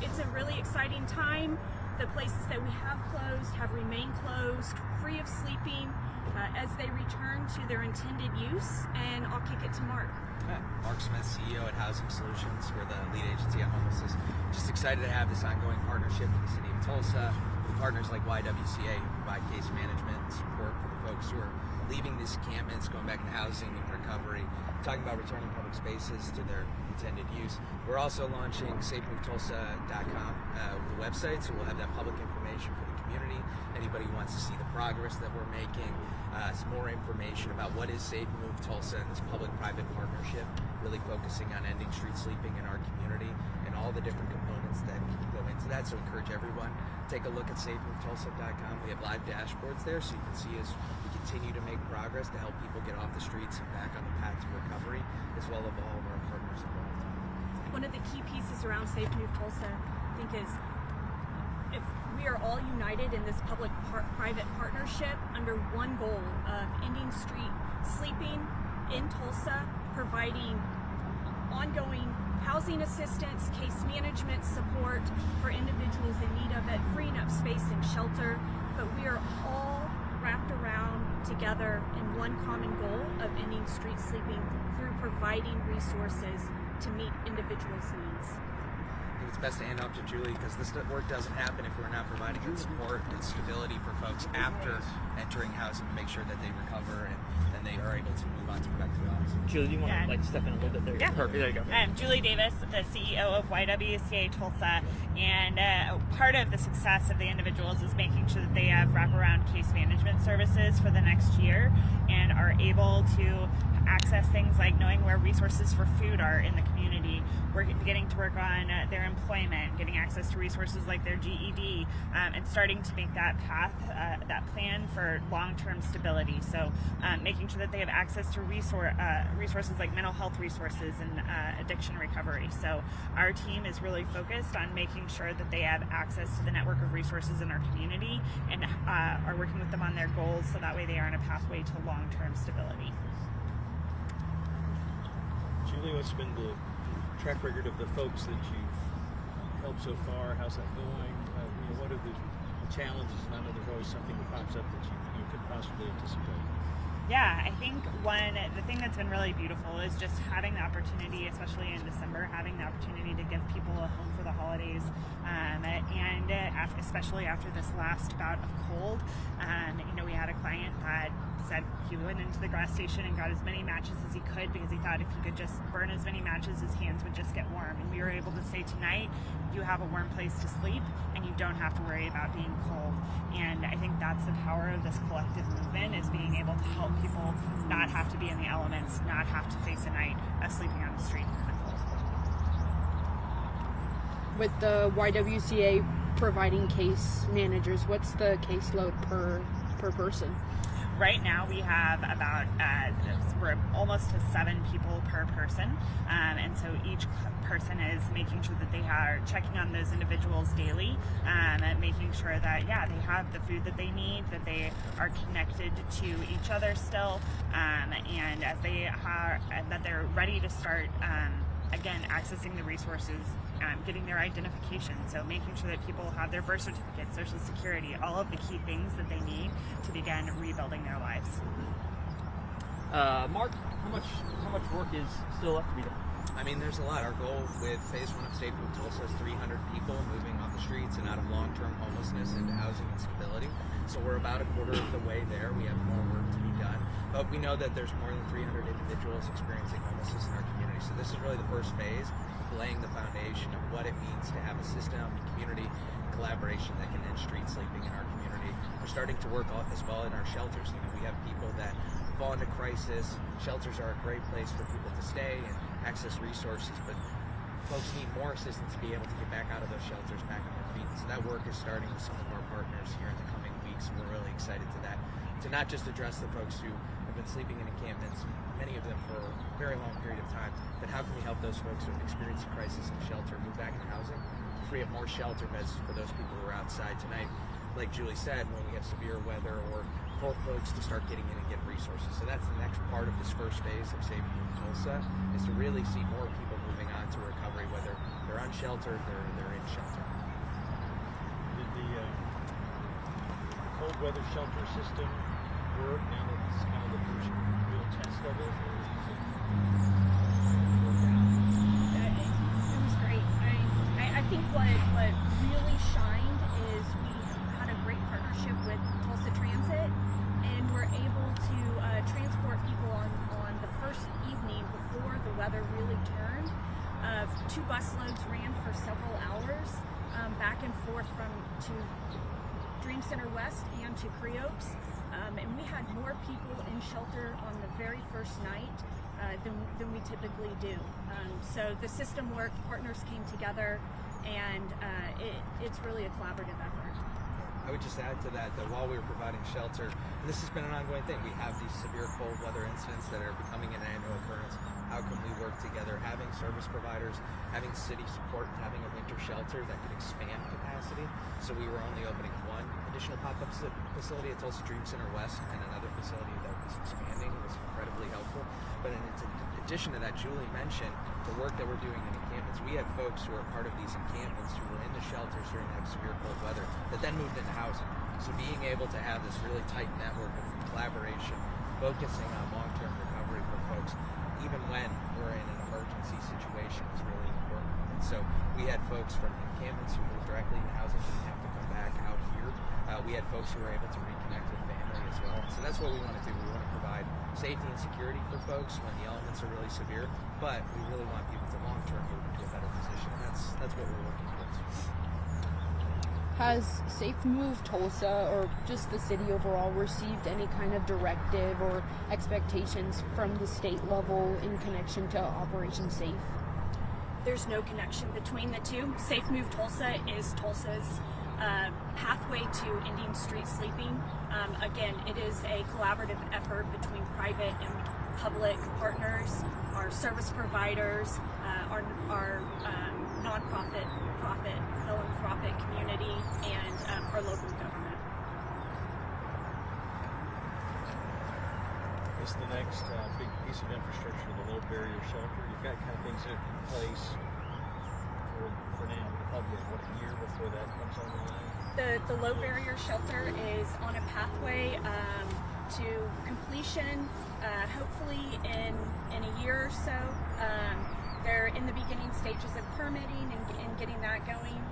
it's a really exciting time. The places that we have closed have remained closed, free of sleeping, as they return to their intended use, and I'll kick it to Mark. Mark Smith, CEO at Housing Solutions. We're the lead agency on homelessness. Just excited to have this ongoing partnership with the City of Tulsa, with partners like YWCA who provide case management and support for the folks who are leaving these encampments, going back into housing and recovery, talking about returning public spaces to their intended use. We're also launching safemovetulsa.com, the website, so we'll have that public information for the community. Anybody who wants to see the progress that we're making, some more information about what is Safe Move Tulsa and this public-private partnership, really focusing on ending street sleeping in our community and all the different components that go into that. So encourage everyone, take a look at safemovetulsa.com. We have live dashboards there so you can see as we continue to make progress to help people get off the streets and back on the path to recovery, as well as all of our partners involved. One of the key pieces around Safe Move Tulsa, I think, is if we are all united in this public-private partnership under one goal of ending street sleeping in Tulsa, providing ongoing housing assistance, case management support for individuals in need of it, freeing up space and shelter, but we are all wrapped around together in one common goal of ending street sleeping through providing resources to meet individuals' needs. I think it's best to hand off to Julie, because this work doesn't happen if we're not providing good support and stability for folks after entering housing to make sure that they recover and they are able to move on to productive lives. Julie, do you want to step in a little bit there? Yeah. Perfect. There you go. I'm Julie Davis, the CEO of YWCA Tulsa, and part of the success of the individuals is making sure that they have wraparound case management services for the next year and are able to access things like knowing where resources for food are in the community. We're getting to work on their employment, getting access to resources like their GED, and starting to make that path, that plan for long-term stability. So making sure that they have access to resources like mental health resources and addiction recovery. So our team is really focused on making sure that they have access to the network of resources in our community and are working with them on their goals so that way they are on a pathway to long-term stability. Julie, what's been the track record of the folks that you've helped so far? How's that going? What are the challenges? And I know there's always something that pops up that you could possibly anticipate. Yeah, I think the thing that's been really beautiful is just having the opportunity, especially in December, having the opportunity to give people a home for the holidays, and especially after this last bout of cold. We had a client that said he went into the gas station and got as many matches as he could because he thought if he could just burn as many matches, his hands would just get warm. And we were able to say, tonight you have a warm place to sleep and you don't have to worry about being cold. And I think that's the power of this collective movement, is being able to help people not have to be in the elements, not have to face a night of sleeping on the street in the cold. With the YWCA providing case managers, what's the caseload per person? Right now we have about, we're almost to 7 people per person, and so each person is making sure that they are checking on those individuals daily, and making sure that, they have the food that they need, that they are connected to each other still, and as they are, that they're ready to start, again, accessing the resources, getting their identification, so making sure that people have their birth certificates, social security, all of the key things that they need to begin rebuilding their lives. Mark, how much work is still left to be done? I mean, there's a lot. Our goal with Phase 1 of Safe Move Tulsa is 300 people moving off the streets and out of long-term homelessness into housing and stability. So we're about a quarter of the way there. We have more work to be done. But we know that there's more than 300 individuals experiencing homelessness in our community. So this is really the first phase, laying the foundation of what it means to have a system, community, collaboration that can end street sleeping in our community. We're starting to work as well in our shelters. We have people that fall into crisis. Shelters are a great place for people to stay and access resources, but folks need more assistance to be able to get back out of those shelters, back on their feet. So that work is starting with some of our partners here in the coming weeks, and we're really excited to that, to not just address the folks who have been sleeping in encampments, many of them for a very long period of time, but how can we help those folks who have experienced a crisis in shelter move back into housing, free up more shelter beds for those people who are outside tonight. Like Julie said, when we have severe weather, or for folks to start getting in and get resources. So that's the next part of this first phase of Safe Move Tulsa, is to really see more people moving on to recovery, whether they're unsheltered, they're in shelter. Did the cold weather shelter system work now that it's kind of the first real test of it? Or is it work out? It was great. I think what really shined is we had a great partnership with Tulsa Transit, and we're able to transport people on the first evening before the weather really turned. 2 bus loads ran for several hours back and forth to Dream Center West and to Creoaks, and we had more people in shelter on the very first night than we typically do. So the system worked, partners came together, and it's really a collaborative effort. I would just add to that while we were providing shelter, and this has been an ongoing thing, we have these severe cold weather incidents that are becoming an annual occurrence. How can we work together, having service providers, having city support, and having a winter shelter that could expand capacity? So we were only opening one additional pop-up facility at Tulsa Dream Center West, and another facility that was expanding. It was incredibly helpful. But in addition to that, Julie mentioned the work that we're doing in encampments. We had folks who are part of these encampments who were in the shelters during that severe cold weather that then moved into housing. So being able to have this really tight network of collaboration, focusing on long-term recovery for folks, even when we're in an emergency situation, is really important. And so we had folks from encampments who moved directly into housing, didn't have to come back out here. We had folks who were able to reconnect with family as well. So that's what we want to do. We want to provide safety and security for folks when the elements are really severe, but we really want people to long-term move into a better position. And that's what we're working towards. Has Safe Move Tulsa, or just the city overall, received any kind of directive or expectations from the state level in connection to Operation Safe? There's no connection between the two. Safe Move Tulsa is Tulsa's pathway to ending street sleeping. Again, it is a collaborative effort between private and public partners, our service providers, our nonprofit, philanthropic community, and our local government. What's the next big piece of infrastructure, the low barrier shelter? You've got kind of things in place for now, the public, what, a year before that comes online? The low barrier shelter is on a pathway to completion, hopefully in a year or so. They're in the beginning stages of permitting and getting that going.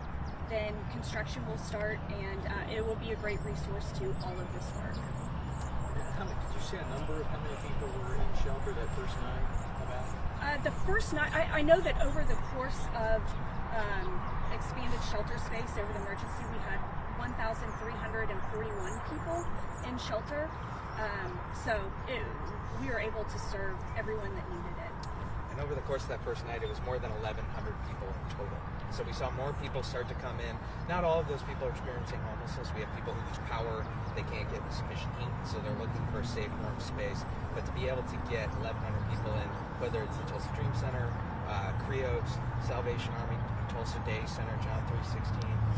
Then construction will start, and it will be a great resource to all of this work. Did you say a number of how many people were in shelter that first night? About? The first night, I know that over the course of expanded shelter space over the emergency, we had 1,341 people in shelter. We were able to serve everyone that needed it. And over the course of that first night, it was more than 1,100 people in total. So we saw more people start to come in. Not all of those people are experiencing homelessness. We have people who lose power, they can't get sufficient heat, so they're looking for a safe, warm space. But to be able to get 1,100 people in, whether it's the Tulsa Dream Center, Creoaks, Salvation Army, Tulsa Day Center, John 316,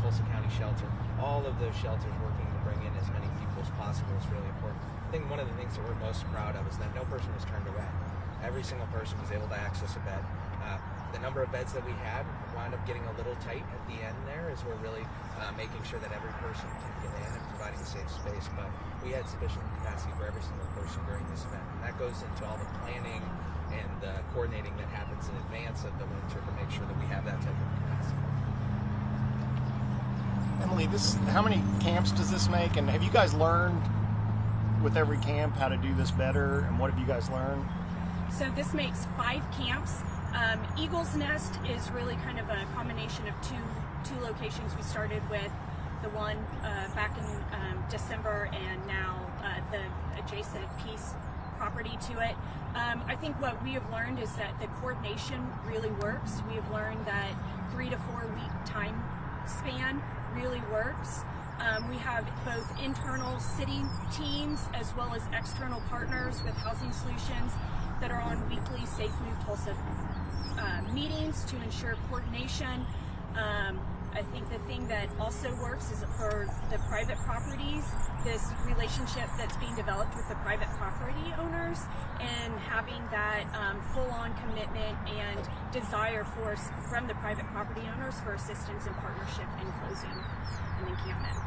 Tulsa County Shelter, all of those shelters working to bring in as many people as possible is really important. I think one of the things that we're most proud of is that no person was turned away. Every single person was able to access a bed. The number of beds that we had wound up getting a little tight at the end there, as we're really making sure that every person can get in and providing a safe space. But we had sufficient capacity for every single person during this event. And that goes into all the planning and the coordinating that happens in advance of the winter to make sure that we have that type of capacity. Emily, how many camps does this make? And have you guys learned with every camp how to do this better? And what have you guys learned? So this makes 5 camps. Eagle's Nest is really kind of a combination of two locations. We started with the one back in December, and now the adjacent piece property to it. I think what we have learned is that the coordination really works. We have learned that 3 to 4 week time span really works. We have both internal city teams as well as external partners with Housing Solutions that are on weekly Safe Move Tulsa meetings to ensure coordination. I think the thing that also works is for the private properties, this relationship that's being developed with the private property owners and having that full-on commitment and desire from the private property owners for assistance and partnership in closing an encampment.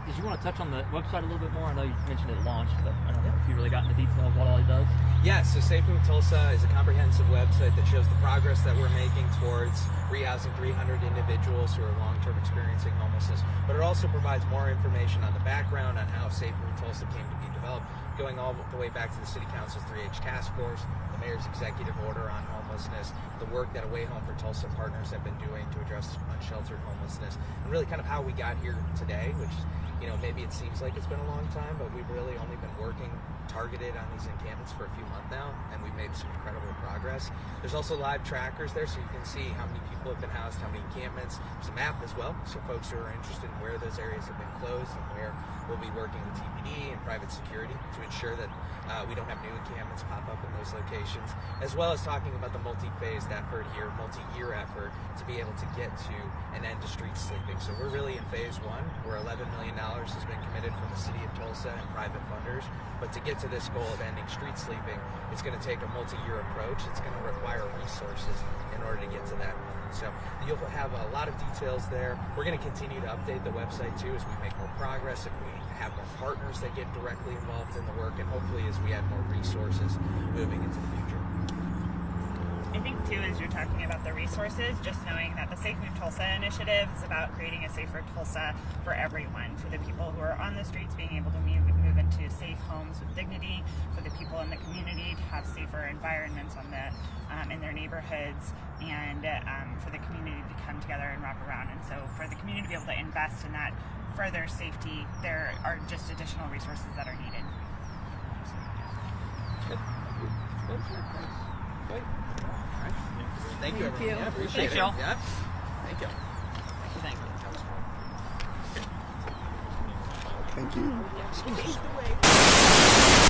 Did you want to touch on the website a little bit more? I know you mentioned it launched, but I don't know if you really got into detail of what all it does. Yes, so Safe Move Tulsa is a comprehensive website that shows the progress that we're making towards rehousing 300 individuals who are long-term experiencing homelessness. But it also provides more information on the background on how Safe Move Tulsa came to be developed, going all the way back to the City Council's 3H Task Force, the Mayor's executive order on homelessness, the work that Away Home for Tulsa partners have been doing to address unsheltered homelessness, and really kind of how we got here today, which, you know, maybe it seems like it's been a long time, but we've really only been working targeted on these encampments for a few months now, and we've made some incredible progress. There's also live trackers there, so you can see how many people have been housed, how many encampments. There's a map as well, so folks who are interested in where those areas have been closed and where we'll be working with TPD and private security to ensure that we don't have new encampments pop up in those locations, as well as talking about the multi-phased effort here, multi-year effort to be able to get to an end to street sleeping. So we're really in phase one, where $11 million has been committed from the City of Tulsa and private funders. But to get to this goal of ending street sleeping, it's going to take a multi-year approach. It's going to require resources in order to get to that point. So you'll have a lot of details there. We're going to continue to update the website too as we make more progress, if we have more partners that get directly involved in the work, and hopefully as we add more resources moving into the future. I think too, as you're talking about the resources, just knowing that the Safe Move Tulsa initiative is about creating a safer Tulsa for everyone, for the people who are on the streets being able to move into safe homes with dignity, for the people in the community to have safer environments in their neighborhoods, and for the community to come together and wrap around. And so for the community to be able to invest in that further safety, there are just additional resources that are needed. Thank you, everyone. Yeah, appreciate Thanks, it. y'all. Yeah. Thank you. Thank you. Thank you.